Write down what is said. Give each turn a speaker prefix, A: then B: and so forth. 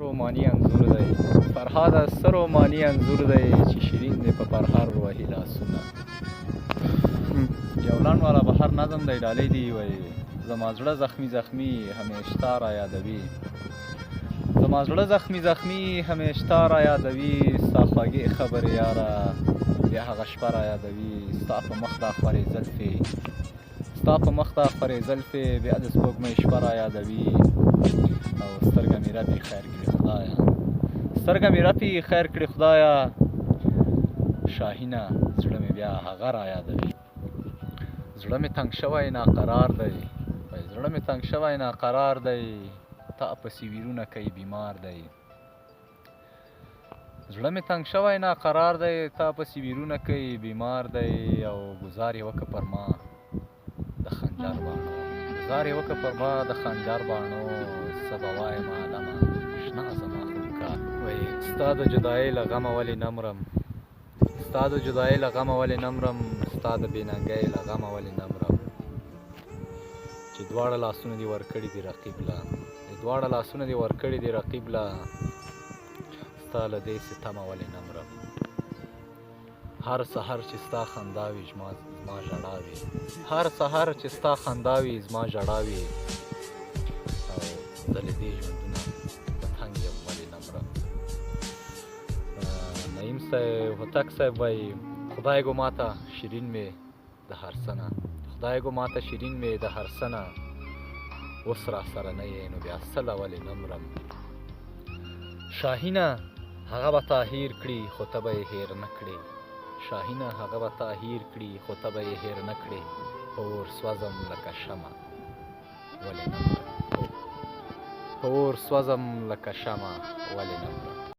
A: رومانی انځور دی فرهاده څه روماني انځور دی چې شیرین دی په پرهر وهي لاسونه یو لنډ والا بهر نظم دی ډالۍ دی وایي زما زړه زخمي زخمي همیش تا را یادوي زما زړه زخمي زخمي همیش تا را یادوي ستا خوږې خبرې یاره بیا هغه شپه را یادوي ستا په مخ دا خورې زلفې ستا په مخ دا خورې زلفې بیا د سپوږمۍ شپه را یادوي او سترګه مې رپي خیر کړي خدایه سترګه مې رپي خیر کړي خدایه شاهینه زړه مې بیا هغه را یادوي زړه مې تنګ شوی ناقرار دی زړه مې تنګ شوی ناقرار دی تا پسې ویرونه کوي بیمار دی زړه مې تنګ شوی ناقرار دی تا پسې ویرونه کوي بیمار دی او ګزار یې وکړه پر ما د خنجر باڼو گزار یې وکړه پر ما د خنجر باڼو څه به وایم عالمه شنه زما خونکار وایي ستا د جدایۍ له غمه ولې نه مرم ستا د جدایۍ له غمه ولې نه مرم ستا د بېننګۍ له غمه ولې نه مرم چې دواړه لاسونه دې ورکړي دي رقیب له دواړه لاسونه دې ورکړي دي رقیب له ستا له دې ستمه ولې نه مرم هر سحر چې ستا خندا وي زما ژړا وي هر سحر چې ستا خندا وي زما ژړا وي او زه له دې ژوندونه په تنګ یم ولې نه مرم نعیم صاحب هوتک صاحب وایي خدای گو ماته شیرین مې د هر څه نه خدای گو ماته شیرین مې د هر څه نه اوس را سره نه یې نو بیا څه له ولې نه مرم شاهینه هغه به تا هیر کړي خو ته به یې هیر نه کړې شاهینه هغه به تا هیر کړي خو ته به یې هیر نه کړې په اور سوځم لکه شمع ولې نه مرم په اور سوځم لکه شمع ولې نه مرم